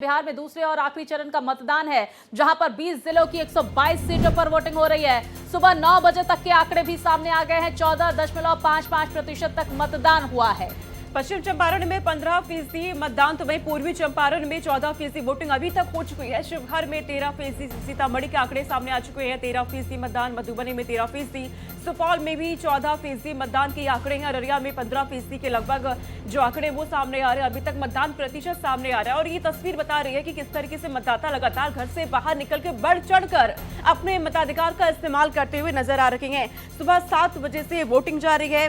बिहार में दूसरे और आखिरी चरण का मतदान है, जहां पर 20 जिलों की 122 सीटों पर वोटिंग हो रही है। सुबह 9 बजे तक के आंकड़े भी सामने आ गए हैं। 14.55% तक मतदान हुआ है। पश्चिम चंपारण में 15% मतदान, तो वहीं पूर्वी चंपारण में 14% वोटिंग अभी तक हो चुकी है। शिवहर में 13%, सीतामढ़ी के आंकड़े सामने आ चुके हैं। 13% मतदान, मधुबनी में 13%, सुपौल में भी 14% मतदान के आंकड़े हैं। अररिया में 15% के लगभग जो आंकड़े वो सामने आ रहे हैं। अभी तक मतदान प्रतिशत सामने आ रहा है और ये तस्वीर बता रही है कि किस तरीके से मतदाता लगातार घर से बाहर निकल के बढ़ चढ़कर अपने मताधिकार का इस्तेमाल करते हुए नजर आ रहे हैं। सुबह 7 बजे से वोटिंग जारी है।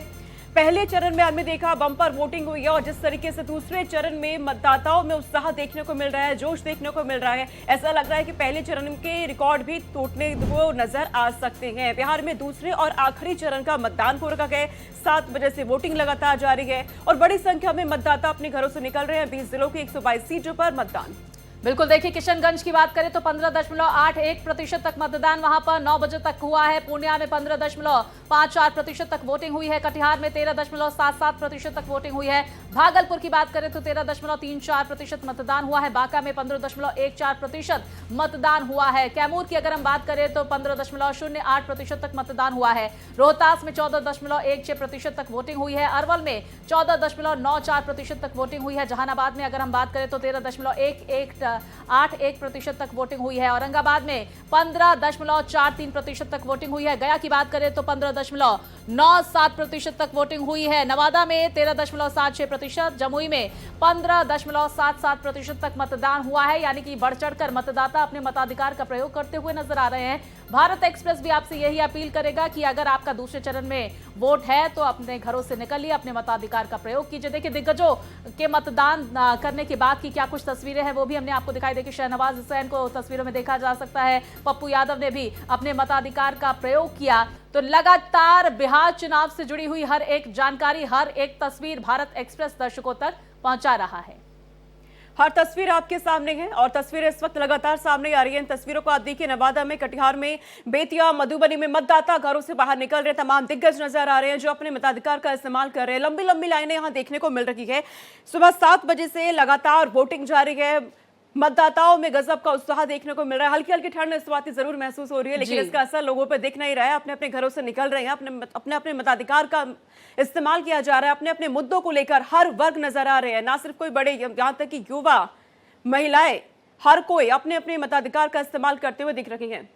पहले चरण में हमने देखा बम्पर वोटिंग हुई है और जिस तरीके से दूसरे चरण में मतदाताओं में उत्साह देखने को मिल रहा है, जोश देखने को मिल रहा है, ऐसा लग रहा है कि पहले चरण के रिकॉर्ड भी टूटने को नजर आ सकते हैं। बिहार में दूसरे और आखिरी चरण का मतदान हो रखा है। 7 बजे से वोटिंग लगातार जारी है और बड़ी संख्या में मतदाता अपने घरों से निकल रहे हैं। 20 जिलों की 122 सीटों पर मतदान। बिल्कुल, देखिए किशनगंज की बात करें तो 15.81% तक मतदान वहां पर 9 बजे तक हुआ है। पूर्णिया में 15.54% तक वोटिंग हुई है। कटिहार में 13.77% तक वोटिंग हुई है। भागलपुर की बात करें तो 13.34% मतदान हुआ है। बांका में 15.14% मतदान हुआ है। कैमूर की अगर हम बात करें तो 15.08% तक मतदान हुआ है। रोहतास में 14.16% तक वोटिंग हुई है। अरवल में 14.94% तक वोटिंग हुई है। जहानाबाद में अगर हम बात करें तो 13.81% तक वोटिंग हुई है। औरंगाबाद में 15.43% तक वोटिंग हुई है। गया की बात करें तो 15.97% तक वोटिंग हुई है। नवादा में 13.76%, जमुई में 15.77% तक मतदान हुआ है। यानी कि बढ़ चढ़कर मतदाता अपने मताधिकार का प्रयोग करते हुए नजर आ रहे हैं। भारत एक्सप्रेस भी आपसे यही अपील करेगा कि अगर आपका दूसरे चरण में वोट है तो अपने घरों से निकलिए, अपने मताधिकार का प्रयोग कीजिए। देखिए दिग्गजों के मतदान करने के बाद की क्या कुछ तस्वीरें हैं वो भी हमने आपको दिखाई। देखिए शहनवाज हुसैन को तस्वीरों में देखा जा सकता है। पप्पू यादव ने भी अपने मताधिकार का प्रयोग किया। तो लगातार बिहार चुनाव से जुड़ी हुई हर एक जानकारी, हर एक तस्वीर भारत एक्सप्रेस दर्शकों तक पहुंचा रहा है। हर तस्वीर आपके सामने है और तस्वीरें इस वक्त लगातार सामने आ रही हैं। इन तस्वीरों को आप देखिए, नवादा में, कटिहार में, बेतिया, मधुबनी में मतदाता घरों से बाहर निकल रहे। तमाम दिग्गज नजर आ रहे हैं जो अपने मताधिकार का इस्तेमाल कर रहे हैं। लंबी लंबी लाइनें यहां देखने को मिल रही है। सुबह 7 बजे से लगातार वोटिंग जारी है। मतदाताओं में गजब का उत्साह देखने को मिल रहा है। हल्की हल्की ठंड इस बात की जरूर महसूस हो रही है, लेकिन इसका असर लोगों पर दिख नहीं रहा है। अपने अपने घरों से निकल रहे हैं, अपने अपने मताधिकार का इस्तेमाल किया जा रहा है। अपने अपने मुद्दों को लेकर हर वर्ग नजर आ रहे हैं, ना सिर्फ कोई बड़े, यहाँ तक कि युवा, महिलाएं, हर कोई अपने अपने मताधिकार का इस्तेमाल करते हुए दिख रही हैं।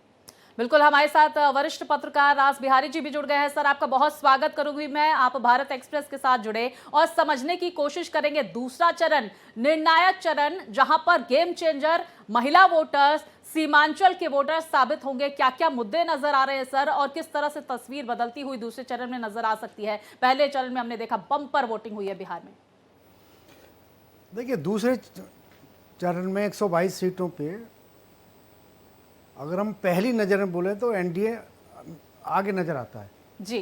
बिल्कुल, हमारे साथ वरिष्ठ पत्रकार रास बिहारी जी भी जुड़ गए हैं। सर, आपका बहुत स्वागत करूंगी मैं। आप भारत एक्सप्रेस के साथ जुड़े और समझने की कोशिश करेंगे दूसरा चरण, निर्णायक चरण, जहां पर गेम चेंजर महिला वोटर्स, सीमांचल के वोटर्स साबित होंगे। क्या क्या मुद्दे नजर आ रहे हैं सर, और किस तरह से तस्वीर बदलती हुई दूसरे चरण में नजर आ सकती है? पहले चरण में हमने देखा बम्पर वोटिंग हुई है बिहार में। देखिए, दूसरे चरण में 122 सीटों पे अगर हम पहली नज़र में बोले तो एनडीए आगे नज़र आता है जी,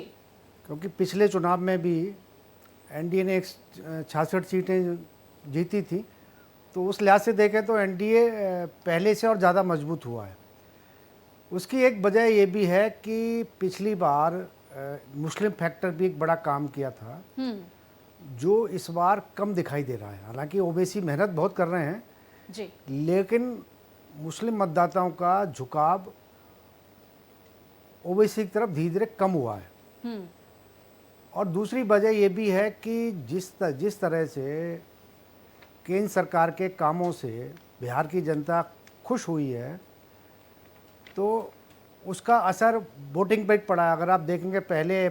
क्योंकि पिछले चुनाव में भी एनडीए ने 66 सीटें जीती थी। तो उस लिहाज से देखें तो एनडीए पहले से और ज़्यादा मजबूत हुआ है। उसकी एक वजह ये भी है कि पिछली बार मुस्लिम फैक्टर भी एक बड़ा काम किया था, जो इस बार कम दिखाई दे रहा है। हालांकि ओबीसी मेहनत बहुत कर रहे हैं जी, लेकिन मुस्लिम मतदाताओं का झुकाव ओबीसी की तरफ धीरे धीरे कम हुआ है। और दूसरी वजह यह भी है कि जिस तरह से केंद्र सरकार के कामों से बिहार की जनता खुश हुई है, तो उसका असर वोटिंग पर पड़ा है। अगर आप देखेंगे पहले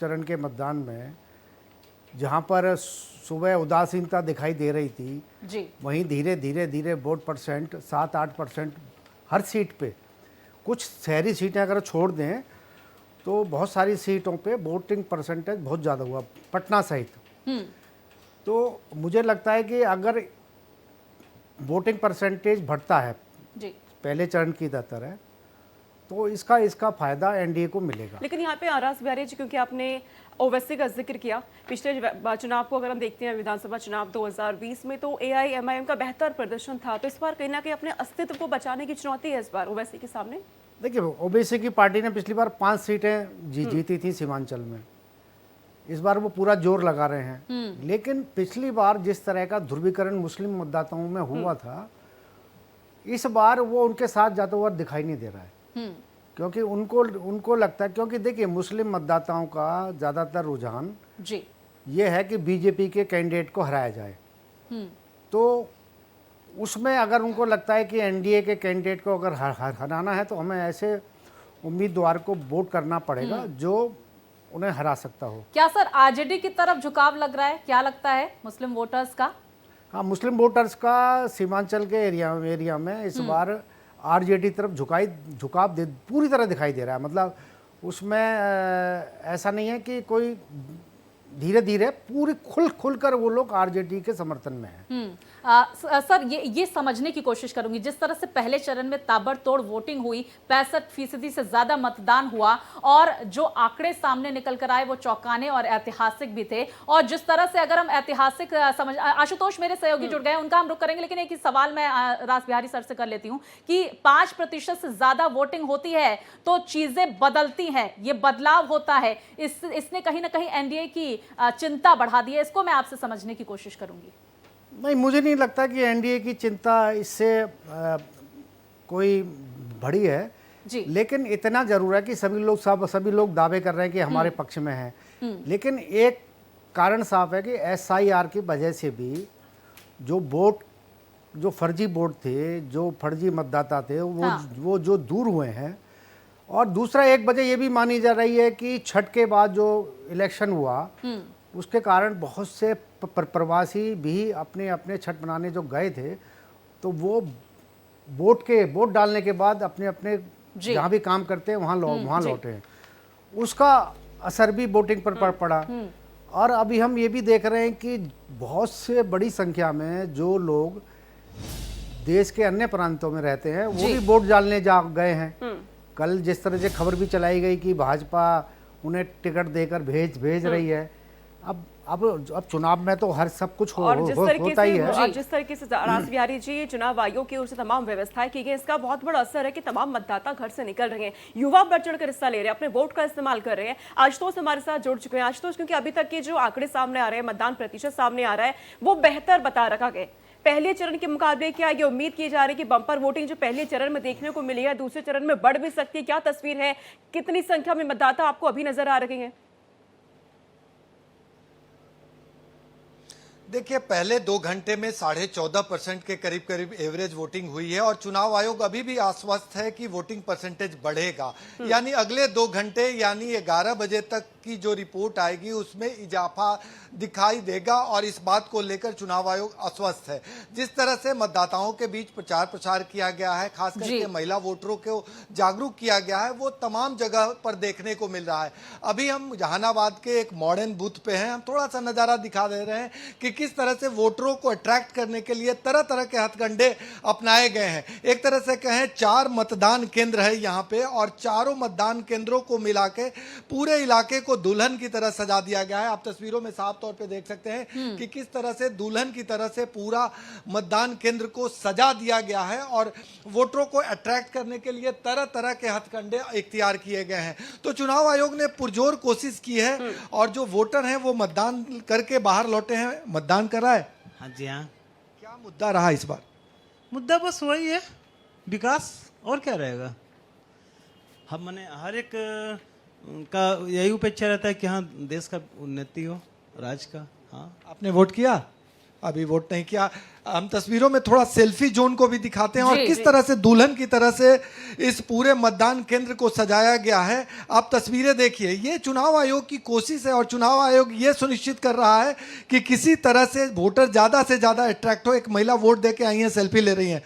चरण के मतदान में जहाँ पर सुबह उदासीनता दिखाई दे रही थी जी, वहीं धीरे धीरे वोट परसेंट 7-8% हर सीट पे। कुछ शहरी सीटें अगर छोड़ दें तो बहुत सारी सीटों पे वोटिंग परसेंटेज बहुत ज़्यादा हुआ, पटना सहित। तो मुझे लगता है कि अगर वोटिंग परसेंटेज बढ़ता है जी, पहले चरण की तरह, तो इसका फ़ायदा एनडीए को मिलेगा। लेकिन यहाँ पे रास बिहारी जी, क्योंकि आपने ओवैसी का जिक्र किया, पिछले चुनाव को अगर हम देखते हैं, विधानसभा चुनाव 2020 में तो एआईएमआईएम का बेहतर प्रदर्शन था। तो इस बार कहीं ना कहीं अपने अस्तित्व को बचाने की चुनौती है इस बार ओवैसी के सामने। देखिए, ओबीसी की पार्टी ने पिछली बार 5 सीटें जीती थी सीमांचल में। इस बार वो पूरा जोर लगा रहे हैं। लेकिन पिछली बार जिस तरह का ध्रुवीकरण मुस्लिम मतदाताओं में हुआ था, इस बार वो उनके साथ जाता हुआ दिखाई नहीं दे रहा है। क्योंकि उनको लगता है, क्योंकि देखिए मुस्लिम मतदाताओं का ज़्यादातर रुझान जी ये है कि बीजेपी के कैंडिडेट को हराया जाए। तो उसमें अगर उनको लगता है कि एनडीए के कैंडिडेट को अगर हराना है तो हमें ऐसे उम्मीदवार को वोट करना पड़ेगा जो उन्हें हरा सकता हो। क्या सर आरजेडी की तरफ झुकाव लग रहा है, क्या लगता है मुस्लिम वोटर्स का? हाँ, मुस्लिम वोटर्स का सीमांचल के एरिया में इस बार आरजेडी तरफ झुकाव पूरी तरह दिखाई दे रहा है। मतलब उसमें ऐसा नहीं है कि कोई धीरे धीरे पूरी खुल कर वो लोग आरजेडी के समर्थन में हैं। सर ये समझने की कोशिश करूंगी, जिस तरह से पहले चरण में ताबड़तोड़ वोटिंग हुई, 65% से ज्यादा मतदान हुआ और जो आंकड़े सामने निकल कर आए वो चौंकाने और ऐतिहासिक भी थे। और जिस तरह से अगर हम ऐतिहासिक समझ, आशुतोष मेरे सहयोगी जुड़ गए, उनका हम रुख करेंगे, लेकिन एक ही सवाल मैं रास बिहारी सर से कर लेती हूँ कि 5% से ज्यादा वोटिंग होती है तो चीजें बदलती हैं, ये बदलाव होता है, इसने कहीं ना कहीं एनडीए की चिंता बढ़ा दी है। इसको मैं आपसे समझने की कोशिश करूंगी। नहीं, मुझे नहीं लगता कि एनडीए की चिंता इससे कोई बड़ी है जी। लेकिन इतना जरूर है कि सभी लोग दावे कर रहे हैं कि हमारे पक्ष में हैं। लेकिन एक कारण साफ है कि एसआईआर की वजह से भी जो फर्जी वोट थे, जो फर्जी मतदाता थे, वो जो दूर हुए हैं। और दूसरा एक वजह ये भी मानी जा रही है कि छठ के बाद जो इलेक्शन हुआ उसके कारण बहुत से प्रवासी भी अपने छठ मनाने जो गए थे, तो वो वोट डालने के बाद अपने जहाँ भी काम करते हैं वहाँ लौटे हैं। उसका असर भी वोटिंग पर पड़ा। और अभी हम ये भी देख रहे हैं कि बहुत से बड़ी संख्या में जो लोग देश के अन्य प्रांतों में रहते हैं वो भी वोट डालने गए हैं। कल जिस तरह से खबर भी चलाई गई कि भाजपा उन्हें टिकट देकर भेज रही है। अब चुनाव में तो हर सब कुछ होता ही है। और जिस तरीके से रास बिहारी जी, चुनाव आयोग की ओर से तमाम व्यवस्थाएं की गई, इसका बहुत बड़ा असर है कि तमाम मतदाता घर से निकल रहे हैं, युवा बढ़ चढ़कर हिस्सा ले रहे हैं, अपने वोट का इस्तेमाल कर रहे हैं। आशुतोष हमारे साथ जुड़ चुके हैं। आशुतोष, क्योंकि अभी तक के जो आंकड़े सामने आ रहे हैं, मतदान प्रतिशत सामने आ रहा है, वो बेहतर बता रखा गया। पहले चरण के मुकाबले क्या ये उम्मीद की जा रही है कि बम्पर वोटिंग जो पहले चरण में देखने को मिली है दूसरे चरण में बढ़ भी सकती है? क्या तस्वीर है, कितनी संख्या में मतदाता आपको अभी नजर आ रहे हैं? देखिए, पहले 2 घंटे में 14.5% के करीब एवरेज वोटिंग हुई है और चुनाव आयोग अभी भी आश्वस्त है कि वोटिंग परसेंटेज बढ़ेगा। यानी अगले 2 घंटे यानी 11 बजे तक की जो रिपोर्ट आएगी उसमें इजाफा दिखाई देगा और इस बात को लेकर चुनाव आयोग आश्वस्त है। जिस तरह से मतदाताओं के बीच प्रचार प्रसार किया गया है, खास करके महिला वोटरों को जागरूक किया गया है, वो तमाम जगह पर देखने को मिल रहा है। अभी हम जहानाबाद के एक मॉडर्न बूथ पे हैं, हम थोड़ा सा नज़ारा दिखा दे रहे हैं कि किस तरह से वोटरों को अट्रैक्ट करने के लिए तरह तरह के हथकंडे अपनाए गए हैं। एक तरह से कहें 4 मतदान केंद्र है यहाँ पे और चारों मतदान केंद्रों को मिला के पूरे इलाके को दुल्हन की तरह सजा दिया गया है। आप तस्वीरों में साफ तौर पे देख सकते हैं कि किस तरह से दुल्हन की तरह से पूरा मतदान केंद्र को सजा दिया गया है और वोटरों को अट्रैक्ट करने के लिए तरह तरह के हथकंडे इख्तियार किए गए हैं। तो चुनाव आयोग ने पुरजोर कोशिश की है और जो वोटर हैं वो मतदान करके बाहर लौटे हैं, मतदान करा है। हाँ जी हाँ। क्या मुद्दा रहा इस बार? मुद्दा बस वही है, विकास, और क्या रहेगा। हम माने हर एक का यही अपेक्षा रहता है कि हाँ देश का उन्नति हो, राज्य का। हाँ, आपने वोट किया? अभी वोट नहीं किया। हम तस्वीरों में थोड़ा सेल्फी जोन को भी दिखाते हैं और किस तरह से दुल्हन की तरह से इस पूरे मतदान केंद्र को सजाया गया है। आप तस्वीरें देखिए, ये चुनाव आयोग की कोशिश है और चुनाव आयोग ये सुनिश्चित कर रहा है कि किसी तरह से वोटर ज़्यादा से ज़्यादा अट्रैक्ट हो। एक महिला वोट दे के आई है, सेल्फी ले रही है।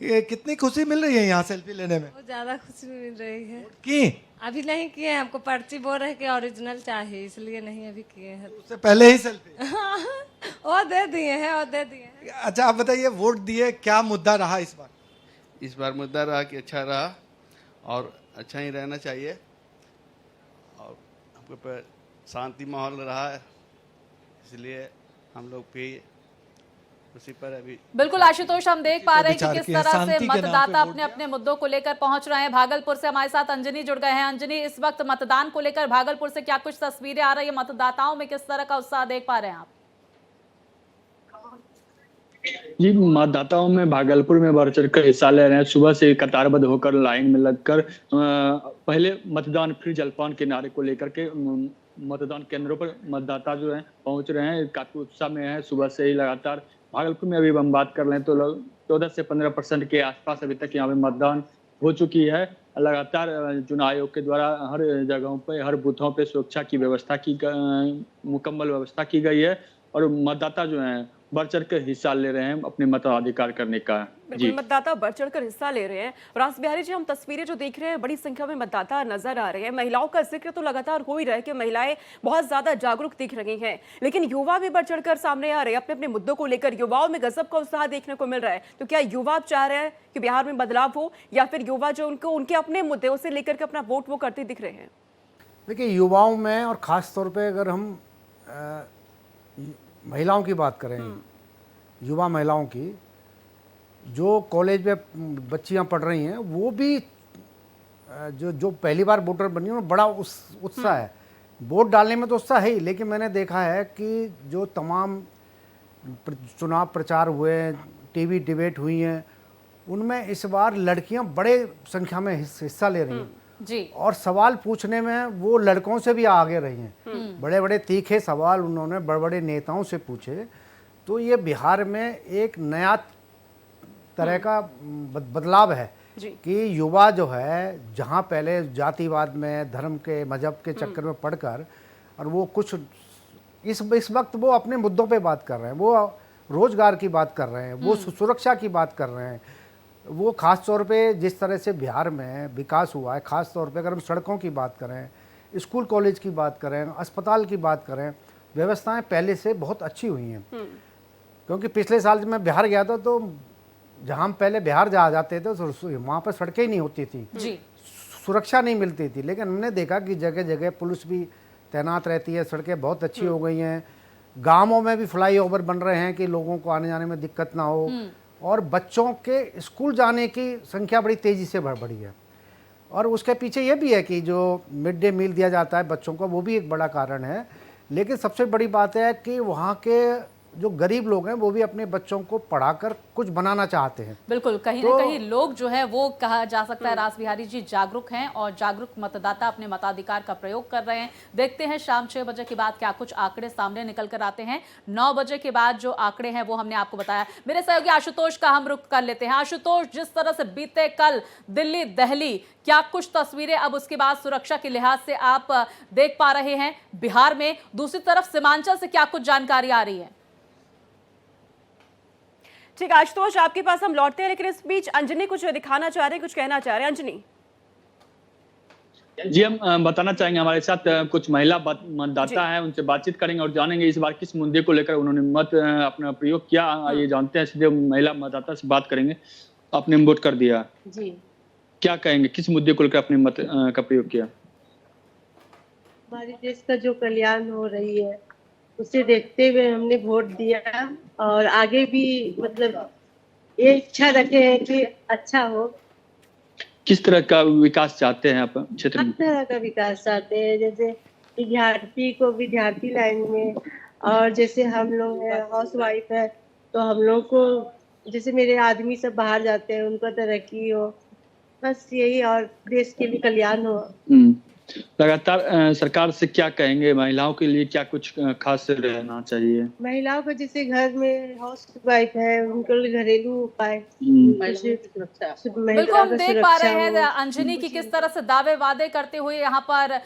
ये कितनी खुशी मिल रही है यहाँ सेल्फी लेने में? बहुत ज्यादा खुशी मिल रही है। की अभी नहीं किए हैं, हमको पर्ची बोल रहे कि ओरिजिनल चाहिए, इसलिए नहीं अभी किए हैं। उससे पहले ही सेल्फी और दे दिए हैं, और दे दिए हैं। अच्छा, आप बताइए, वोट दिए, क्या मुद्दा रहा इस बार? इस बार मुद्दा रहा कि अच्छा रहा और अच्छा ही रहना चाहिए और हमको पर शांति माहौल रहा है, इसलिए हम लोग भी उसी पर अभी बिल्कुल आशुतोष, हम देख पा रहे हैं कि विचार किस किया। तरह से शांति के नाम पे मतदाता वोट अपने अपने मुद्दों को लेकर पहुंच रहे हैं। भागलपुर से हमारे साथ अंजनी जुड़ गए हैं। अंजनी, इस वक्त मतदान को लेकर भागलपुर से क्या कुछ तस्वीरें आ रही है, मतदाताओं में किस तरह का उत्साह देख पा रहे हैं आप? जी, मतदाताओं में भागलपुर में बढ़ चढ़ कर हिस्सा ले रहे हैं। सुबह से कतारबद्ध होकर लाइन में लगकर पहले मतदान फिर जलपान के नारे को लेकर के मतदान केंद्रों पर मतदाता जो है पहुंच रहे हैं। काफी उत्साह में है। सुबह से ही लगातार भागलपुर में अभी हम बात कर रहे हैं तो 14 से 15% के आसपास अभी तक यहाँ पे मतदान हो चुकी है। लगातार चुनाव आयोग के द्वारा हर जगहों पे, हर बूथों पे सुरक्षा की व्यवस्था की मुकम्मल व्यवस्था की गई है और मतदाता जो हैं बढ़ चढ़ कर हिस्सा ले रहे हैं अपने मताधिकार करने का। जी, मतदाता बढ़ चढ़कर हिस्सा ले रहे हैं। रास बिहारी जी, हम तस्वीरें जो देख रहे हैं, बड़ी संख्या में मतदाता नजर आ रहे हैं। महिलाओं का जिक्र तो लगातार हो ही रहा है कि महिलाएं बहुत ज्यादा जागरूक दिख रही हैं, लेकिन युवा भी बढ़ चढ़कर सामने आ रहे हैं अपने अपने मुद्दों को लेकर। युवाओं में गजब का उत्साह देखने को मिल रहा है। तो क्या युवा चाह रहे हैं कि बिहार में बदलाव हो, या फिर युवा जो उनके अपने मुद्दे उसे लेकर के अपना वोट वो करते दिख रहे हैं? देखिए, युवाओं में और ख़ास तौर पे अगर हम महिलाओं की बात करें, युवा महिलाओं की, जो कॉलेज में बच्चियां पढ़ रही हैं, वो भी जो पहली बार वोटर बनी है, बड़ा उत्साह है। वोट डालने में तो उत्साह है ही, लेकिन मैंने देखा है कि जो तमाम चुनाव प्रचार हुए, टीवी डिबेट हुई हैं, उनमें इस बार लड़कियां बड़े संख्या में हिस्सा ले रही हैं जी। और सवाल पूछने में वो लड़कों से भी आगे रही हैं। बड़े बड़े तीखे सवाल उन्होंने बड़े बड़े नेताओं से पूछे। तो ये बिहार में एक नया तरह का बदलाव है कि युवा जो है, जहाँ पहले जातिवाद में, धर्म के, मजहब के चक्कर में पड़कर, और वो कुछ इस वक्त वो अपने मुद्दों पे बात कर रहे हैं। वो रोजगार की बात कर रहे हैं, वो सुरक्षा की बात कर रहे हैं। वो ख़ास तौर पे जिस तरह से बिहार में विकास हुआ है, ख़ास तौर पे अगर हम सड़कों की बात करें, स्कूल कॉलेज की बात करें, अस्पताल की बात करें, व्यवस्थाएं पहले से बहुत अच्छी हुई हैं। क्योंकि पिछले साल जब मैं बिहार गया था तो जहाँ हम पहले बिहार जाते थे तो वहाँ पर सड़कें ही नहीं होती थी जी, सुरक्षा नहीं मिलती थी। लेकिन हमने देखा कि जगह जगह पुलिस भी तैनात रहती है, सड़कें बहुत अच्छी हो गई हैं। गाँवों में भी फ्लाईओवर बन रहे हैं कि लोगों को आने जाने में दिक्कत ना हो, और बच्चों के स्कूल जाने की संख्या बड़ी तेज़ी से बढ़ी है। और उसके पीछे ये भी है कि जो मिड डे मील दिया जाता है बच्चों को, वो भी एक बड़ा कारण है। लेकिन सबसे बड़ी बात है कि वहाँ के जो गरीब लोग हैं वो भी अपने बच्चों को पढ़ाकर कुछ बनाना चाहते हैं। बिल्कुल, कहीं ना कहीं लोग जो है वो कहा जा सकता है रास बिहारी जी जागरूक हैं, और जागरूक मतदाता अपने मताधिकार का प्रयोग कर रहे हैं। देखते हैं शाम 6 बजे के बाद क्या कुछ आंकड़े सामने निकल कर आते हैं। 9 बजे के बाद जो आंकड़े हैं वो हमने आपको बताया। मेरे सहयोगी आशुतोष का हम रुख कर लेते हैं। आशुतोष, जिस तरह से बीते कल दिल्ली दहली, क्या कुछ तस्वीरें अब उसके बाद सुरक्षा के लिहाज से आप देख पा रहे हैं बिहार में? दूसरी तरफ सीमांचल से क्या कुछ जानकारी आ रही है? ठीक, आशुतोष आपके पास हम लौटते हैं, लेकिन इस बीच अंजनी कुछ दिखाना चाह रहे हैं, कुछ कहना चाह रहे हैं। अंजनी जी, हम बताना चाहेंगे, हमारे साथ कुछ महिला मतदाता हैं, उनसे बातचीत करेंगे और जानेंगे इस बार किस मुद्दे को लेकर उन्होंने मत अपना प्रयोग किया। ये जानते हैं, सीधे महिला मतदाता से बात करेंगे। आपने वोट कर दिया जी, क्या कहेंगे, किस मुद्दे को लेकर अपने मत का प्रयोग किया? हमारे देश का जो कल्याण हो रही है उसे देखते हुए हमने वोट दिया, और आगे भी मतलब ये इच्छा रखे हैं कि अच्छा हो। किस तरह का विकास चाहते हैं आप क्षेत्र हर में? तरह का विकास चाहते हैं, जैसे विद्यार्थी को विद्यार्थी लाइन में, और जैसे हम लोग हैं हाउस वाइफ है तो हम लोग को, जैसे मेरे आदमी सब बाहर जाते हैं उनको तरक्की हो, बस यही, और देश के लिए कल्याण हो। लगातार सरकार से क्या कहेंगे, महिलाओं के लिए क्या कुछ खास रहना चाहिए? महिलाओं को जैसे घर में हाउस वाइफ है उनको घरेलू उपाय, बिल्कुल, हम देख पा रहे हैं अंजनी की किस तरह से दावे वादे करते हुए यहाँ पर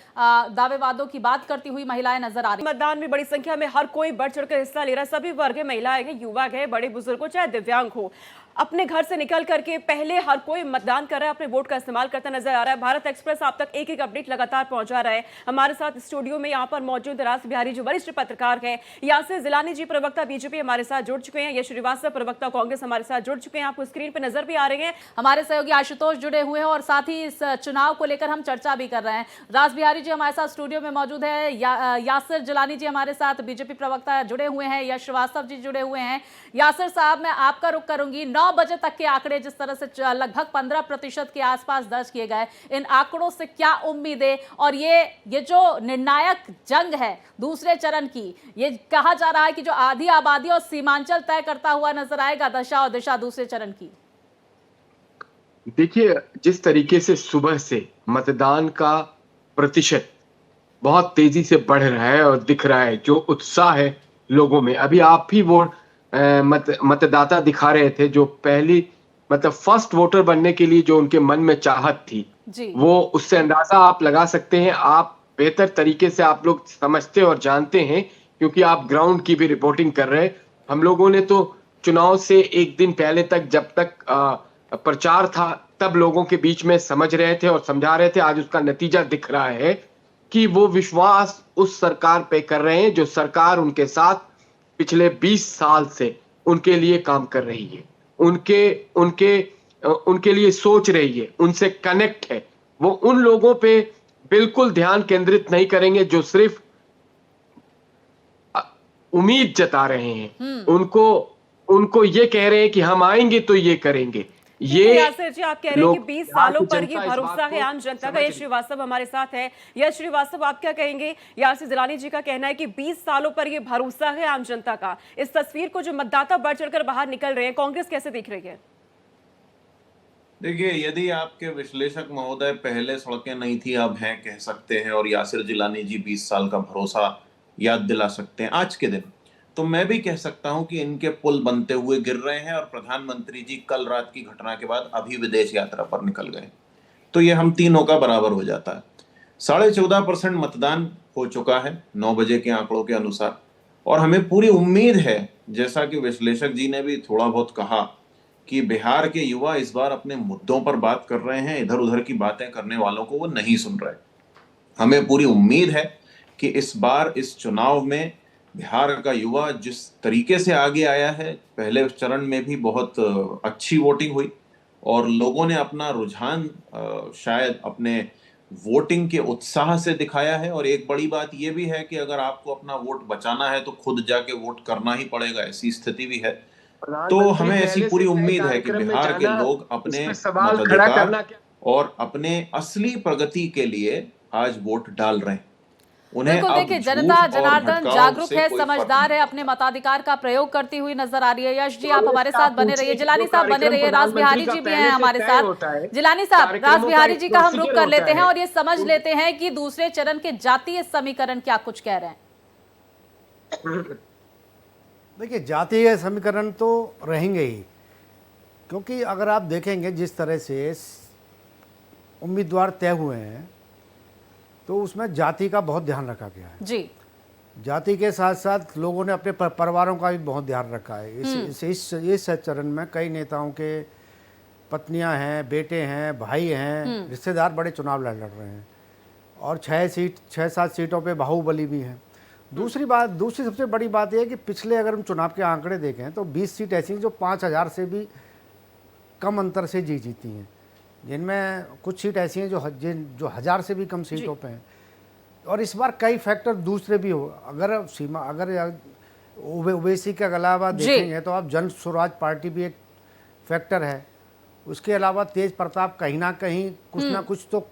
दावे वादों की बात करती हुई महिलाएं नजर आ रही। मतदान में बड़ी संख्या में हर कोई बढ़ चढ़कर हिस्सा ले रहा है। सभी वर्ग है, महिलाएं हैं, युवा है, बड़े बुजुर्ग हो, चाहे दिव्यांग हो। अपने घर से निकल करके पहले हर कोई मतदान कर रहा है, अपने वोट का इस्तेमाल करता नजर आ रहा है। भारत एक्सप्रेस आप तक एक एक अपडेट लगातार पहुंचा रहा है। हमारे साथ स्टूडियो में यहाँ पर मौजूद रास बिहारी जी वरिष्ठ पत्रकार हैं, यासिर जिलानी जी प्रवक्ता बीजेपी हमारे साथ जुड़ चुके हैं, यश श्रीवास्तव प्रवक्ता कांग्रेस हमारे साथ जुड़ चुके हैं, आपको स्क्रीन पर नजर भी आ रहे हैं। हमारे सहयोगी आशुतोष जुड़े हुए हैं और साथ ही इस चुनाव को लेकर हम चर्चा भी कर रहे हैं। रास बिहारी जी हमारे साथ स्टूडियो में मौजूद है, यासिर जिलानी जी हमारे साथ बीजेपी प्रवक्ता जुड़े हुए हैं, यश श्रीवास्तव जी जुड़े हुए हैं। यासिर साहब, मैं आपका रुख करूंगी। 9 बजे तक के आंकड़े जिस तरह से लगभग 15% के आसपास दर्ज किए गए, इन आंकड़ों से क्या उम्मीद है? और ये जो निर्णायक जंग है दूसरे चरण की, ये कहा जा रहा है कि जो आधी आबादी और सीमांचल तय करता हुआ नजर आएगा दशा और दिशा दूसरे चरण की। देखिए, जिस तरीके से सुबह से मतदान का प्रतिशत बहुत तेजी से बढ़ रहा है और दिख रहा है, जो उत्साह है लोगों में, अभी आप ही वो मतदाता दिखा रहे थे जो पहली मतलब फर्स्ट वोटर बनने के लिए जो उनके मन में चाहत थी जी। वो उससे अंदाजा आप लगा सकते हैं। आप बेहतर तरीके से आप लोग समझते और जानते हैं क्योंकि आप ग्राउंड की भी रिपोर्टिंग कर रहे हैं। हम लोगों ने तो चुनाव से एक दिन पहले तक, जब तक प्रचार था, तब लोगों के बीच में समझ रहे थे और समझा रहे थे। आज उसका नतीजा दिख रहा है कि वो विश्वास उस सरकार पे कर रहे हैं जो सरकार उनके साथ पिछले 20 साल से उनके लिए काम कर रही है, उनके लिए सोच रही है, उनसे कनेक्ट है। वो उन लोगों पे बिल्कुल ध्यान केंद्रित नहीं करेंगे जो सिर्फ उम्मीद जता रहे हैं। उनको ये कह रहे हैं कि हम आएंगे तो ये करेंगे। ये यासिर जी, आप कह रहे हैं कि 20 सालों पर ये भरोसा है आम जनता का। यश श्रीवास्तव हमारे साथ है। यश श्रीवास्तव, आप क्या कहेंगे? यासिर जिलानी जी का कहना है कि 20 सालों पर ये भरोसा है आम जनता का। इस तस्वीर को जो मतदाता बढ़ चढ़कर बाहर निकल रहे हैं, कांग्रेस कैसे देख रही है? देखिए, यदि आपके विश्लेषक महोदय पहले सड़कें नहीं थी अब हैं कह सकते हैं, और यासिर जिलानी जी 20 साल का भरोसा याद दिला सकते हैं आज के दिन, तो मैं भी कह सकता हूं कि इनके पुल बनते हुए गिर रहे हैं। और प्रधानमंत्री जी कल रात की घटना के बाद अभी विदेश यात्रा पर निकल गए, तो ये हम तीनों का बराबर हो जाता है। 14.5% मतदान हो चुका है 9 बजे के आंकड़ों के अनुसार, और हमें पूरी उम्मीद है, जैसा कि विश्लेषक जी ने भी थोड़ा बहुत कहा, कि बिहार के युवा इस बार अपने मुद्दों पर बात कर रहे हैं, इधर उधर की बातें करने वालों को वो नहीं सुन रहे। हमें पूरी उम्मीद है कि इस बार इस चुनाव में बिहार का युवा जिस तरीके से आगे आया है, पहले चरण में भी बहुत अच्छी वोटिंग हुई और लोगों ने अपना रुझान शायद अपने वोटिंग के उत्साह से दिखाया है। और एक बड़ी बात यह भी है कि अगर आपको अपना वोट बचाना है तो खुद जाके वोट करना ही पड़ेगा, ऐसी स्थिति भी है। तो हमें ऐसी पूरी उम्मीद है कि बिहार के लोग अपने मताधिकार और अपने असली प्रगति के लिए आज वोट डाल रहे हैं। बिल्कुल, देखिए, जनता जनार्दन जागरूक है, समझदार है, अपने मताधिकार का प्रयोग करती हुई नजर आ रही है। यश जी, आप हमारे साथ बने रहिए, जिलानी साहब बने रहिए, रास बिहारी जी भी हैं हमारे साथ। जिलानी साहब, रास बिहारी जी का हम रुख कर लेते हैं और ये समझ लेते हैं कि दूसरे चरण के जातीय समीकरण क्या कुछ कह रहे हैं। देखिए, जातीय समीकरण तो रहेंगे ही, क्योंकि अगर आप देखेंगे जिस तरह से उम्मीदवार तय हुए हैं तो उसमें जाति का बहुत ध्यान रखा गया है जी। जाति के साथ साथ लोगों ने अपने परिवारों का भी बहुत ध्यान रखा है। इस चरण में कई नेताओं के पत्नियां हैं, बेटे हैं, भाई हैं, रिश्तेदार बड़े चुनाव लड़ रहे हैं और 6-7 सीटों पे बाहुबली भी हैं। दूसरी सबसे बड़ी बात यह है कि पिछले अगर हम चुनाव के आंकड़े देखें तो 20 सीट ऐसी हैं जो 5000 से भी कम अंतर से जीती हैं, जिनमें कुछ सीट ऐसी हैं जो 1000 से भी कम सीटों पे हैं। और इस बार कई फैक्टर दूसरे भी हो, अगर ओवैसी के अलावा देखेंगे तो आप जन स्वराज पार्टी भी एक फैक्टर है। उसके अलावा तेज प्रताप कहीं ना कहीं कुछ ना कुछ तो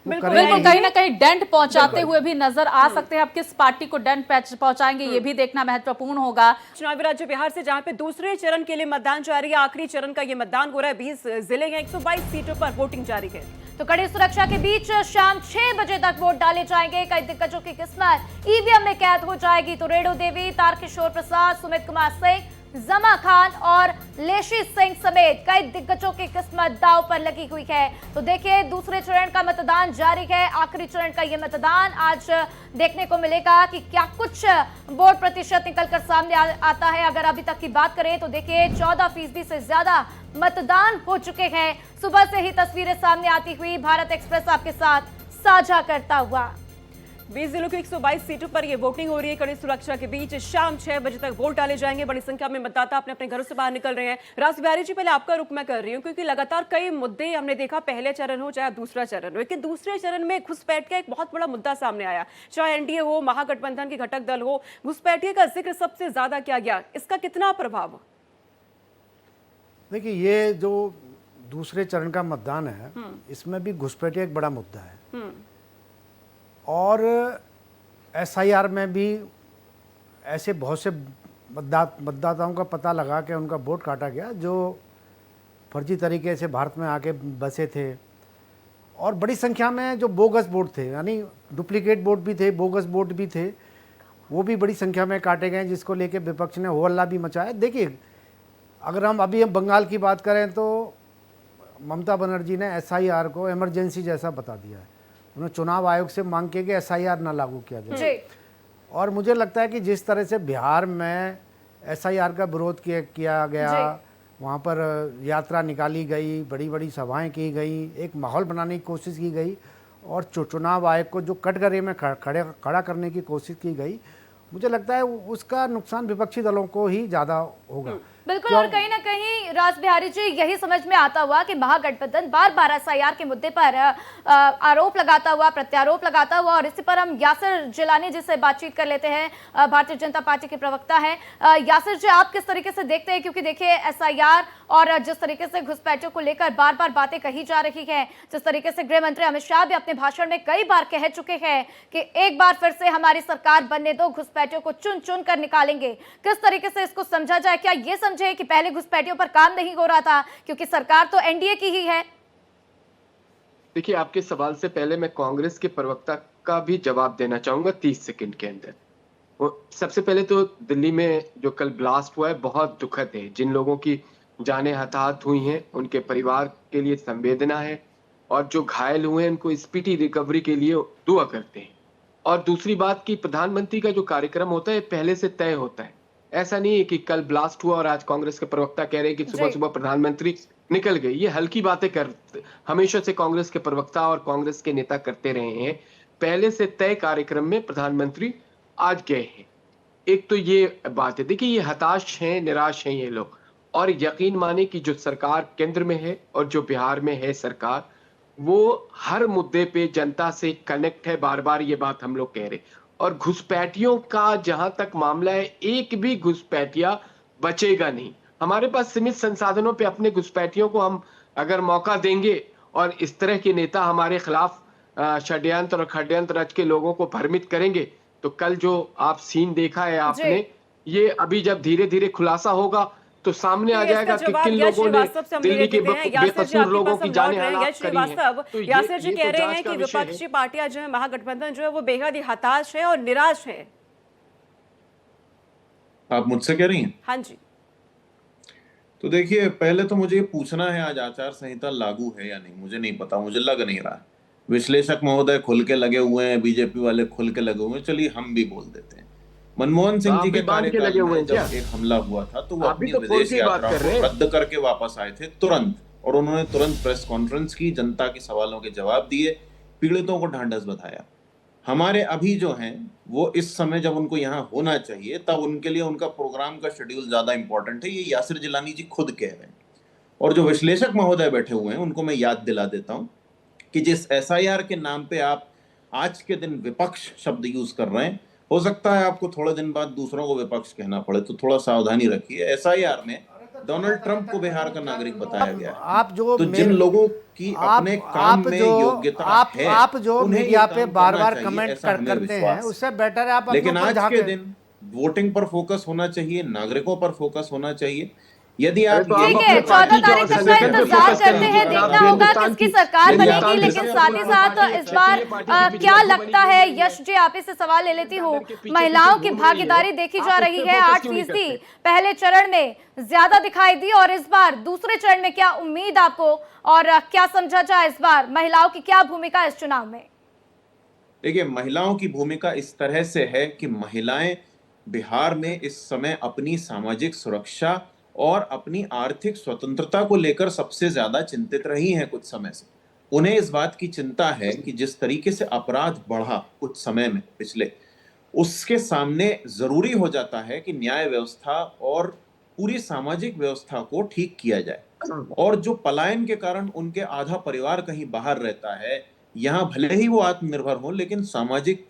बिल्कुल, कहीं ना कहीं डेंट पहुंचाते हुए भी नजर आ सकते हैं। अब किस पार्टी को डेंट पहुंचाएंगे ये भी देखना महत्वपूर्ण होगा। चुनावी राज्य बिहार से जहां पे दूसरे चरण के लिए मतदान जारी है, आखिरी चरण का ये मतदान हो रहा है। 20 जिले हैं, 122 सीटों पर वोटिंग जारी है। तो कड़ी सुरक्षा के बीच शाम 6 बजे तक वोट डाले जाएंगे। कई दिग्गजों की किस्मत ईवीएम में कैद हो जाएगी। तो रेणु देवी, तारकिशोर प्रसाद, सुमित कुमार सिंह, जमा खान और लेशी सिंह समेत कई दिग्गजों की किस्मत दांव पर लगी हुई है। तो देखिए, दूसरे चरण का मतदान जारी है। आखिरी चरण का यह मतदान आज देखने को मिलेगा कि क्या कुछ वोट प्रतिशत निकलकर सामने आता है। अगर अभी तक की बात करें तो देखिए 14% से ज्यादा मतदान हो चुके हैं। सुबह से ही तस्वीरें सामने आती हुई भारत एक्सप्रेस आपके साथ साझा करता हुआ। 20 जिलों की 122 सीटों पर यह वोटिंग हो रही है। कड़ी सुरक्षा के बीच शाम 6 बजे तक वोट डाले जाएंगे। बड़ी संख्या में मतदाता अपने अपने घरों से बाहर निकल रहे हैं। राज बिहारी जी, पहले आपका रुख मैं कर रही हूं, क्योंकि लगातार कई मुद्दे हमने देखा, पहले चरण हो चाहे दूसरा चरण हो, लेकिन दूसरे चरण में घुसपैठ का एक बहुत बड़ा मुद्दा सामने आया। चाहे एनडीए हो, महागठबंधन के घटक दल हो, घुसपैठिए का जिक्र सबसे ज्यादा किया गया। इसका कितना प्रभाव? देखिए, ये जो दूसरे चरण का मतदान है, इसमें भी घुसपैठिया एक बड़ा मुद्दा है। और एसआईआर में भी ऐसे बहुत से मतदाताओं का पता लगा के उनका वोट काटा गया जो फर्जी तरीके से भारत में आके बसे थे। और बड़ी संख्या में जो बोगस वोट थे, यानी डुप्लीकेट वोट भी थे, बोगस वोट भी थे, वो भी बड़ी संख्या में काटे गए, जिसको लेके विपक्ष ने हो हल्ला भी मचाया। देखिए, अगर हम बंगाल की बात करें तो ममता बनर्जी ने एसआईआर को इमरजेंसी जैसा बता दिया है। उन्होंने चुनाव आयोग से मांग की कि एसआईआर ना लागू किया जाए। और मुझे लगता है कि जिस तरह से बिहार में एसआईआर का विरोध किया गया, वहाँ पर यात्रा निकाली गई, बड़ी बड़ी सभाएं की गई, एक माहौल बनाने की कोशिश की गई और चुनाव आयोग को जो कटघरे में खड़ा करने की कोशिश की गई, मुझे लगता है उसका नुकसान विपक्षी दलों को ही ज़्यादा होगा। बिल्कुल, और कहीं ना कहीं राज बिहारी जी यही समझ में आता हुआ कि महागठबंधन बार बार एसआईआर के मुद्दे पर आरोप लगाता हुआ, प्रत्यारोप लगाता हुआ। और इसी पर हम यासिर जिलानी जी से बातचीत कर लेते हैं, भारतीय जनता पार्टी के प्रवक्ता हैं। यासिर जी, आप किस तरीके से देखते हैं, क्योंकि देखिए एसआईआर और जिस तरीके से घुसपैठियों को लेकर बार बार बातें कही जा रही है, जिस तरीके से गृह मंत्री अमित शाह भी अपने भाषण में कई बार कह चुके हैं कि एक बार फिर से हमारी सरकार बनने दो, घुसपैठियों को चुन चुन कर निकालेंगे। किस तरीके से इसको समझा जाए? क्या ये समझे कि पहले घुसपैठियों पर काम नहीं हो रहा था क्योंकि सरकार तो एनडीए की ही है? देखिए, आपके सवाल से पहले मैं कांग्रेस के प्रवक्ता का भी जवाब देना चाहूंगा 30 सेकंड के अंदर। सबसे पहले तो दिल्ली में जो कल ब्लास्ट हुआ है बहुत दुखद है। जिन लोगों की जानें हताहत हुई हैं उनके परिवार के लिए संवेदना है, और जो घायल हुए हैं उनको स्पीडी रिकवरी के लिए दुआ करते हैं। और दूसरी बात कि प्रधानमंत्री का जो कार्यक्रम होता है पहले से तय होता है। ऐसा नहीं है कि कल ब्लास्ट हुआ और आज कांग्रेस के प्रवक्ता कह रहे हैं कि सुबह सुबह प्रधानमंत्री निकल गए। ये हल्की बातें हमेशा से कांग्रेस के प्रवक्ता और कांग्रेस के नेता करते रहे हैं। पहले से तय कार्यक्रम में प्रधानमंत्री आज गए हैं। एक तो ये बात है। देखिए, ये हताश हैं, निराश हैं ये लोग, और यकीन माने कि जो सरकार केंद्र में है और जो बिहार में है सरकार, वो हर मुद्दे पे जनता से कनेक्ट है। बार बार ये बात हम लोग कह रहे। और घुसपैठियों का जहां तक मामला है, एक भी घुसपैठिया बचेगा नहीं। हमारे पास सीमित संसाधनों पे अपने घुसपैठियों को हम अगर मौका देंगे और इस तरह के नेता हमारे खिलाफ षड्यंत्र और खड्यंत्र रच के लोगों को भ्रमित करेंगे, तो कल जो आप सीन देखा है आपने, ये अभी जब धीरे धीरे खुलासा होगा तो सामने आ जाएगा कि किन लोगों ने दिल्ली के बेकसूर लोगों की जानें हलाक करी हैं। तो यासिर जी कह रहे हैं कि विपक्षी पार्टियां जो है, महागठबंधन जो है, वो बेहद ही हताश है और निराश है। आप मुझसे कह रही हैं? हाँ जी। तो देखिए, पहले तो मुझे ये पूछना है आज आचार संहिता लागू है या नहीं। मुझे नहीं पता, मुझे लग नहीं रहा। विश्लेषक महोदय खुल के लगे हुए हैं, बीजेपी वाले खुल के लगे हुए हैं, चलिए हम भी बोल देते हैं। मनमोहन सिंह जी के कार्यकाल में जब एक हमला हुआ था तो वो अपनी विदेश यात्रा को रद्द करके वापस आए थे तुरंत, और उन्होंने तुरंत प्रेस कॉन्फ्रेंस की, जनता के सवालों के जवाब दिए, पीड़ितों को ढांढस बंधाया। हमारे अभी जो हैं वो इस समय जब उनको यहाँ होना चाहिए तब उनके लिए उनका प्रोग्राम का शेड्यूल ज्यादा इंपॉर्टेंट है। ये यासिर जिलानी जी खुद कह रहे हैं। और जो विश्लेषक महोदय बैठे हुए हैं उनको मैं याद दिला देता हूँ कि जिस एसआईआर के नाम पे आप आज के दिन विपक्ष शब्द यूज कर रहे हैं, हो सकता है आपको थोड़े दिन बाद दूसरों को विपक्ष कहना पड़े, तो थोड़ा सावधानी रखिए। एसआईआर में डोनाल्ड ट्रंप को बिहार का नागरिक बताया गया है। आप जो तो जिन लोगों की अपने काम में योग्यता है, आप जो मीडिया पे बार बार कमेंट करते हैं, उससे बेटर है आप। लेकिन आज के दिन वोटिंग पर फोकस होना चाहिए, नागरिकों पर फोकस होना चाहिए। यदि आप ठीक है, 14 तारीख तक का इंतजार करते हैं, देखना होगा किसकी सरकार बनेगी। लेकिन साथ ही साथ इस बार क्या लगता है, यश जी आप इससे सवाल ले लेती हूँ, महिलाओं की भागीदारी देखी जा रही है 8%, पहले चरण में ज्यादा दिखाई दी और इस बार दूसरे चरण में क्या उम्मीद आपको और क्या समझा जाए इस बार महिलाओं की क्या भूमिका इस चुनाव में? देखिए, महिलाओं की भूमिका इस तरह से है कि महिलाएं बिहार में इस समय अपनी सामाजिक सुरक्षा और अपनी आर्थिक स्वतंत्रता को लेकर सबसे ज्यादा चिंतित रही हैं कुछ समय से। उन्हें इस बात की चिंता है कि जिस तरीके से अपराध बढ़ा कुछ समय में पिछले, उसके सामने जरूरी हो जाता है कि न्याय व्यवस्था और पूरी सामाजिक व्यवस्था को ठीक किया जाए। और जो पलायन के कारण उनके आधा परिवार कहीं बाहर रहता है, यहाँ भले ही वो आत्मनिर्भर हो, लेकिन सामाजिक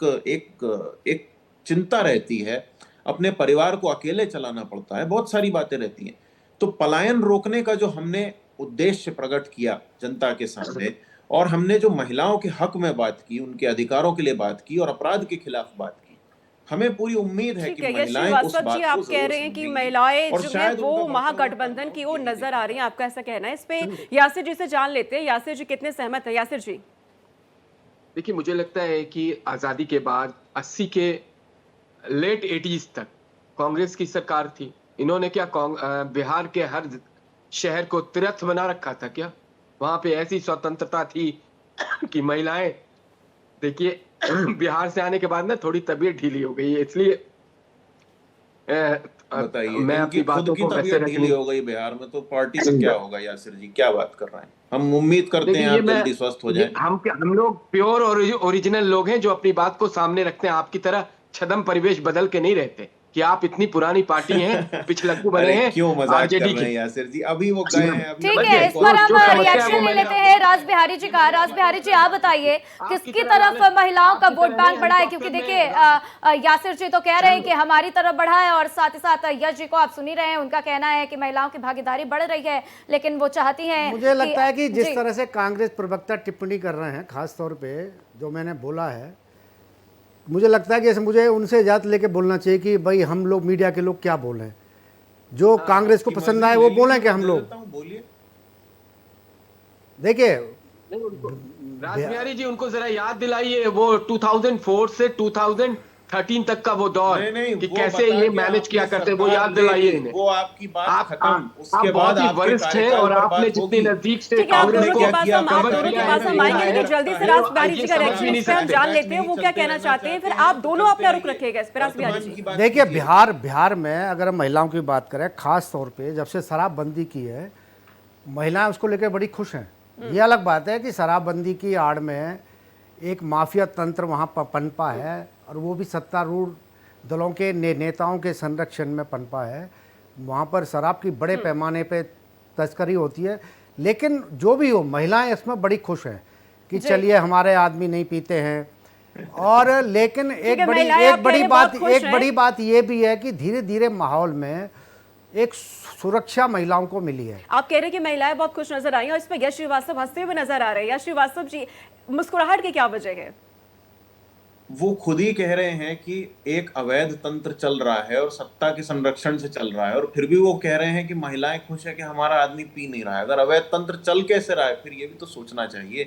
एक चिंता रहती है, अपने परिवार को अकेले चलाना पड़ता है, बहुत सारी बातें रहती हैं। तो पलायन रोकने का जो हमने उद्देश्य प्रकट किया जनता के सामने, और हमने जो महिलाओं के हक में बात की, उनके अधिकारों के लिए बात की और अपराध के खिलाफ बात की, हमें पूरी उम्मीद है कि महिलाएं उस बात को आप कह रहे हैं कि महिलाएं जो है वो महागठबंधन की ओर नजर आ रही हैं, आपका ऐसा कहना है? इस पे यासिर जी से जान लेते हैं। यासिर जी कितने सहमत है? यासिर जी देखिए, मुझे लगता है कि आज़ादी के बाद 80 के लेट 80s तक कांग्रेस की सरकार थी। इन्होंने क्या बिहार के हर शहर को तीर्थ बना रखा था क्या? वहां पे ऐसी स्वतंत्रता थी कि महिलाएं, देखिए बिहार से आने के बाद ना थोड़ी तबीयत ढीली हो गई है, इसलिए बताइए, मैं अपनी बातों को वैसे ढीली हो गई बिहार में, तो पार्टी से क्या होगा? यासिर जी क्या बात कर रहे हैं? हम उम्मीद करते हैं आप जल्दी स्वस्थ हो जाएं। हम लोग प्योर और ओरिजिनल लोग हैं जो अपनी बात को सामने रखते हैं। आपकी तरह छदम परिवेश बदल के नहीं रहते कि आप इतनी पुरानी पार्टी हैं, पिछलग्गू बने हैं। क्यों मजाक कर रहे हैं यासिर जी? अभी वो गए हैं। ठीक है, इस पर हम रिएक्शन ले लेते हैं राज बिहारी जी का। राज बिहारी जी आप बताइए किसकी तरफ महिलाओं का वोट बैंक बढ़ा है? क्योंकि देखिए यासिर जी तो कह रहे हैं कि हमारी तरफ बढ़ा है और साथ ही साथ यश जी को आप सुन ही रहे हैं, उनका कहना है कि महिलाओं की भागीदारी बढ़ रही है, लेकिन वो चाहती हैं। मुझे लगता है कि जिस तरह से कांग्रेस प्रवक्ता टिप्पणी कर रहे हैं, खास तौर पे जो मैंने बोला है, मुझे लगता है कि ऐसे मुझे उनसे इजाज़त लेके बोलना चाहिए कि भाई हम लोग मीडिया के लोग क्या बोल रहे हैं, जो कांग्रेस को पसंद आए वो बोलें कि हम लोग। देखिए राजबिहारी जी, उनको जरा याद दिलाइए वो 2004 से 2013 तक का वो दौर कि कैसे ये मैनेज किया करते, वो याद दिलाइए इन्हें। वो आपकी बात खत्म, उसके आप बाद बहुत ही वरिष्ठ हैं और आपने जितने नजदीक से कांग्रेस को जल्दी से राज बिहारी जी का रिएक्शन इस पे हम जान लेते हैं, वो क्या कहना चाहते हैं, फिर आप दोनों अपना रुख रखिएगा इस पर। राज बिहारी जी देखिए, बिहार में अगर हम महिलाओं की बात करें, खास तौर पे जब से शराबबंदी की है, महिलाएं उसको लेकर बड़ी खुश हैं। ये अलग बात है कि शराबबंदी की आड़ में एक माफिया तंत्र वहाँ पनपा है और वो भी सत्तारूढ़ दलों के नेताओं के संरक्षण में पनपा है। वहाँ पर शराब की बड़े पैमाने पे तस्करी होती है, लेकिन जो भी हो महिलाएं इसमें बड़ी खुश हैं कि चलिए हमारे आदमी नहीं पीते हैं। और लेकिन एक बड़ी बात ये भी है कि धीरे धीरे माहौल में एक सुरक्षा महिलाओं को मिली है। आप कह रहे हैं कि महिलाएं बहुत खुश नजर आई और इस पर यश श्रीवास्तव हंसते हुए नजर आ रहे हैं। यश श्रीवास्तव जी, मुस्कुराहट की क्या वजह है? वो खुद ही कह रहे हैं कि एक अवैध तंत्र चल रहा है और सत्ता के संरक्षण से चल रहा है, और फिर भी वो कह रहे हैं कि महिलाएं खुश है कि हमारा आदमी पी नहीं रहा है। अगर अवैध तंत्र चल कैसे रहा है, फिर ये भी तो सोचना चाहिए।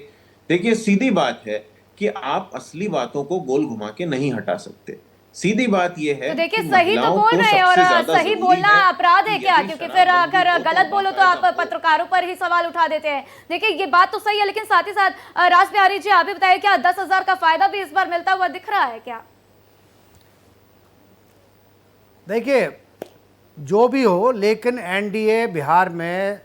देखिए, सीधी बात है कि आप असली बातों को गोल घुमा के नहीं हटा सकते। सीधी बात ये है, तो देखिए सही तो बोल रहे हैं, और सही बोलना अपराध है क्या? क्योंकि फिर अगर गलत बोलो तो आप पत्रकारों पर ही सवाल उठा देते हैं। देखिए ये बात तो सही है, लेकिन साथ ही साथ राज बिहारी जी आप भी बताइए, क्या 10,000 का फायदा भी इस बार मिलता हुआ दिख रहा है क्या? देखिए जो भी हो, लेकिन एनडीए बिहार में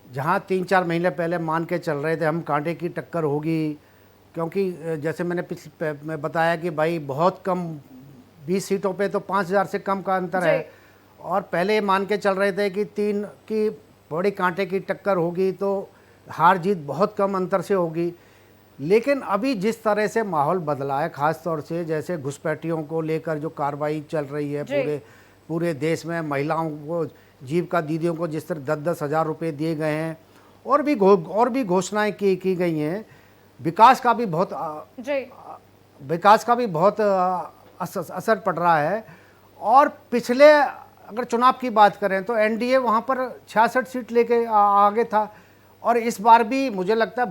जहां 3-4 महीने पहले मान के चल रहे थे हम कांटे की टक्कर होगी, क्योंकि जैसे मैंने बताया कि भाई बहुत कम 20 सीटों पे तो 5,000 से कम का अंतर है, और पहले मान के चल रहे थे कि 3 की बड़ी कांटे की टक्कर होगी तो हार जीत बहुत कम अंतर से होगी। लेकिन अभी जिस तरह से माहौल बदला है, ख़ास तौर से जैसे घुसपैठियों को लेकर जो कार्रवाई चल रही है पूरे देश में, महिलाओं को, जीविका दीदियों को जिस तरह 10-10 हज़ार रुपये दिए गए हैं, और भी घोषणाएँ की गई हैं, विकास का भी बहुत असर पड़ रहा है। और पिछले अगर चुनाव की बात करें तो एनडीए वहाँ पर 66 सीट लेके आगे था, और इस बार भी मुझे लगता है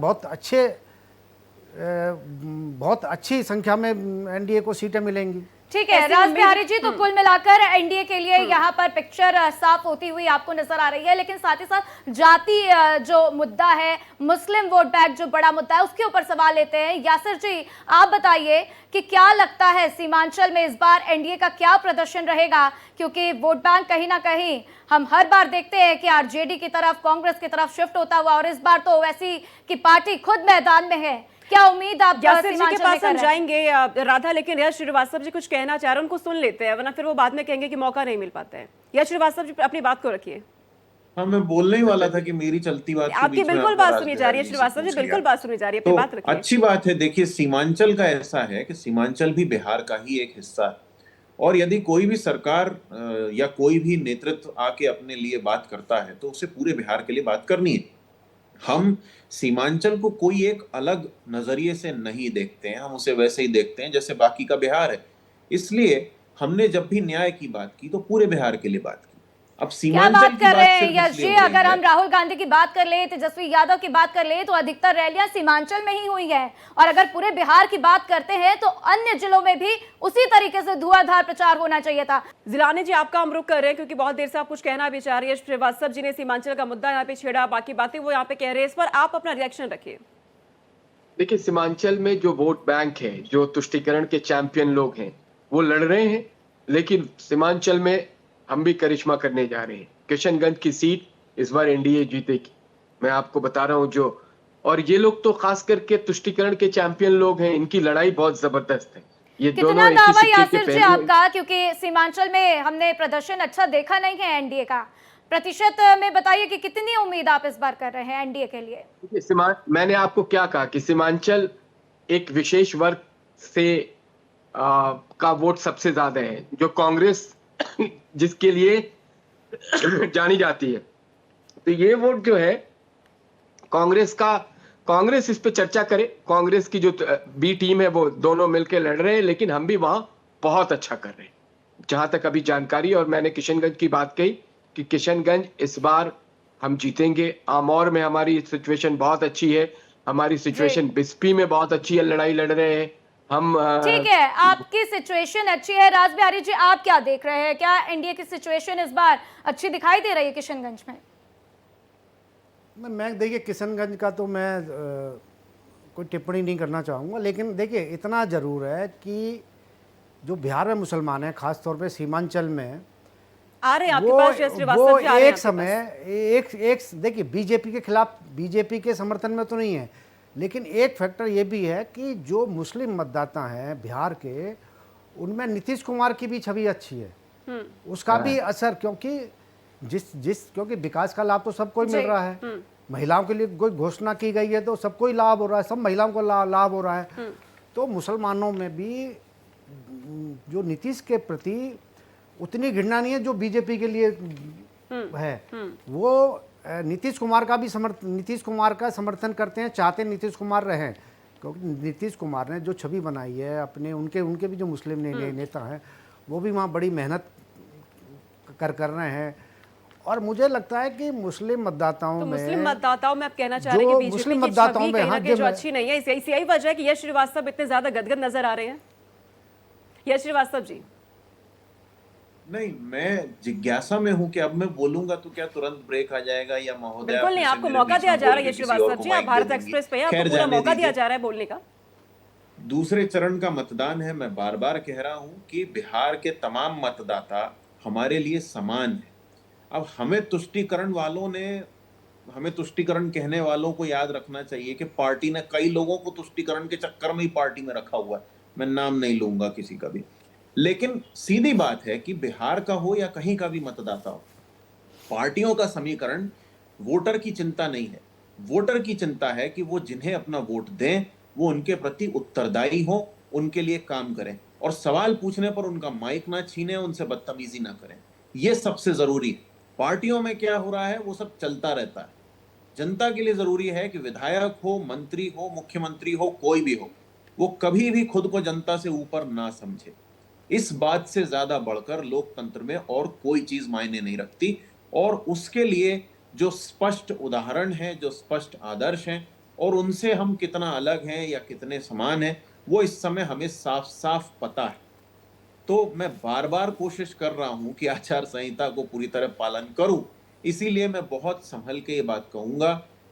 बहुत अच्छी संख्या में एनडीए को सीटें मिलेंगी। ठीक है राज बिहारी जी, तो कुल मिलाकर एनडीए के लिए यहाँ पर पिक्चर साफ होती हुई आपको नजर आ रही है, लेकिन साथ ही साथ जाति जो मुद्दा है, मुस्लिम वोट बैंक जो बड़ा मुद्दा है, उसके ऊपर सवाल लेते हैं। यासिर जी, आप बताइए कि क्या लगता है सीमांचल में इस बार एनडीए का क्या प्रदर्शन रहेगा, क्योंकि वोट बैंक कहीं ना कहीं हम हर बार देखते हैं कि आरजेडी की तरफ, कांग्रेस की तरफ शिफ्ट होता हुआ, और इस बार तो वैसी की पार्टी खुद मैदान में है। क्या उम्मीद आप यासिर जी के पास हम जाएंगे राधा, लेकिन यश श्रीवास्तव जी कुछ कहना चाह रहे हैं, उनको सुन लेते हैं, वरना फिर वो बाद में कहेंगे कि मौका नहीं मिल पाता है। यश श्रीवास्तव जी अपनी बात को रखिए। हाँ, मैं बोलने ही वाला था कि मेरी चलती बात आपकी बिल्कुल बात सुनी जा रही है श्रीवास्तव जी, बिल्कुल बात सुनी जा रही है, अपनी बात रखिए। अच्छी बात है। देखिए, सीमांचल का ऐसा है कि सीमांचल भी बिहार का ही एक हिस्सा है, और यदि कोई भी सरकार या कोई भी नेतृत्व आके अपने लिए बात करता है तो उसे पूरे बिहार के लिए बात करनी है। हम सीमांचल को कोई एक अलग नजरिए से नहीं देखते हैं, हम उसे वैसे ही देखते हैं जैसे बाकी का बिहार है। इसलिए हमने जब भी न्याय की बात की तो पूरे बिहार के लिए बात की। अब सीमांचल बात की कर रहे हैं सिर्फ यश इसलिए जी, हो रही अगर है। हम राहुल गांधी की बात कर ले, तेजस्वी यादव की बात कर ले, तो अधिकतर रैलियां सीमांचल में ही हुई है, और अगर पूरे बिहार की बात करते हैं तो अन्य जिलों में भी उसी तरीके से धुआंधार प्रचार होना चाहिए था। जिलानी जी, आपका हम रुख कर रहे हैं क्योंकि बहुत देर से आप कुछ कहना भी चाह रही है। श्रीवास्तव जी ने सीमांचल का मुद्दा यहाँ पे छेड़ा, बाकी बातें वो यहाँ पे कह रहे हैं, इस पर आप अपना रिएक्शन रखिए। देखिए, सीमांचल में जो वोट बैंक है, जो तुष्टीकरण के चैंपियन लोग हैं, वो लड़ रहे हैं, लेकिन सीमांचल में हम भी करिश्मा करने जा रहे हैं। किशनगंज की सीट इस बार एनडीए जीतेगी, मैं आपको बता रहा हूं जो। और ये लोग तो खास करके तुष्टीकरण के चैंपियन लोग हैं, इनकी लड़ाई बहुत जबरदस्त है। ये दोनों कितना एक ही दावा सिक्के के यासिर जी पहलू हैं। आपका, क्योंकि सीमांचल में हमने प्रदर्शन अच्छा देखा नहीं है एनडीए का, प्रतिशत में बताइए कि कितनी उम्मीद आप इस बार कर रहे हैं एनडीए के लिए? मैंने आपको क्या कहा कि सीमांचल एक विशेष वर्ग से का वोट सबसे ज्यादा है, जो कांग्रेस जिसके लिए जानी जाती है। तो ये वोट जो है कांग्रेस इस पे चर्चा करे। कांग्रेस की जो बी टीम है वो दोनों मिलकर लड़ रहे हैं, लेकिन हम भी वहां बहुत अच्छा कर रहे हैं जहां तक अभी जानकारी। और मैंने किशनगंज की बात कही कि किशनगंज इस बार हम जीतेंगे। आमौर में हमारी सिचुएशन बहुत अच्छी है, हमारी सिचुएशन बिस्पी में बहुत अच्छी है, लड़ाई लड़ रहे हैं हम। ठीक है, आपकी सिचुएशन अच्छी है। राज बिहारी जी, आप क्या देख रहे हैं? क्या एनडीए की सिचुएशन इस बार अच्छी दिखाई दे रही है किशनगंज में? मैं देखिए, किशनगंज का तो मैं कोई टिप्पणी नहीं करना चाहूँगा, लेकिन देखिए इतना ज़रूर है कि जो बिहार में मुसलमान हैं, ख़ास तौर पे सीमांचल में, आ रहे हैं आपके पास जय श्रीवास्तव जी, आ रहे हैं एक आपके समय एक देखिए बीजेपी के खिलाफ, बीजेपी के समर्थन में तो नहीं है, लेकिन एक फैक्टर ये भी है कि जो मुस्लिम मतदाता हैं बिहार के, उनमें नीतीश कुमार की भी छवि अच्छी है, उसका भी असर, क्योंकि क्योंकि विकास का लाभ तो सबको ही मिल रहा है। महिलाओं के लिए कोई घोषणा की गई है तो सबको ही लाभ हो रहा है, सब महिलाओं को लाभ हो रहा है। तो मुसलमानों में भी जो नीतीश के प्रति उतनी घृणा नहीं है जो बीजेपी के लिए है। वो नीतीश कुमार का समर्थन करते हैं, चाहते हैं नीतीश कुमार रहें, क्योंकि नीतीश कुमार ने जो छवि बनाई है अपने, उनके भी जो मुस्लिम नेता हैं वो भी वहाँ बड़ी मेहनत कर रहे हैं। और मुझे लगता है कि मुस्लिम मतदाताओं में, मुस्लिम मतदाताओं में आप कहना चाह रहे हैं कि बीजेपी की छवि कहीं ना कहीं जो अच्छी नहीं है, इसी यही वजह है कि यश श्रीवास्तव इतने ज्यादा गदगद नजर आ रहे हैं। यश श्रीवास्तव जी, नहीं, मैं जिज्ञासा में हूं कि अब मैं बोलूंगा तो क्या तुरंत ब्रेक आ जाएगा या महोदय? बिल्कुल नहीं, आपको मौका दिया जा रहा है यश श्रीवास्तव जी, आप भारत एक्सप्रेस पे हैं, आपको पूरा मौका दिया जा रहा है बोलने का। दूसरे चरण का मतदान है। मैं बार बार कह रहा हूं कि बिहार के तमाम मतदाता हमारे लिए समान है। अब हमें तुष्टीकरण कहने वालों को याद रखना चाहिए कि पार्टी ने कई लोगों को तुष्टीकरण के चक्कर में ही पार्टी में रखा हुआ है। मैं नाम नहीं लूंगा किसी का भी, लेकिन सीधी बात है कि बिहार का हो या कहीं का भी मतदाता हो, पार्टियों का समीकरण वोटर की चिंता नहीं है। वोटर की चिंता है कि वो जिन्हें अपना वोट दें वो उनके प्रति उत्तरदायी हो, उनके लिए काम करें, और सवाल पूछने पर उनका माइक ना छीने, उनसे बदतमीजी ना करें। ये सबसे जरूरी है। पार्टियों में क्या हो रहा है वो सब चलता रहता है। जनता के लिए जरूरी है कि विधायक हो, मंत्री हो, मुख्यमंत्री हो, कोई भी हो, वो कभी भी खुद को जनता से ऊपर ना समझे। इस बात से ज्यादा बढ़कर लोकतंत्र में और कोई चीज मायने नहीं रखती। और उसके लिए जो स्पष्ट उदाहरण है, जो स्पष्ट आदर्श हैं और उनसे हम कितना अलग हैं या कितने समान हैं, वो इस समय हमें साफ साफ पता है। तो मैं बार बार कोशिश कर रहा हूं कि आचार संहिता को पूरी तरह पालन करूं। इसीलिए मैं बहुत संभल के ये बात कहूंगा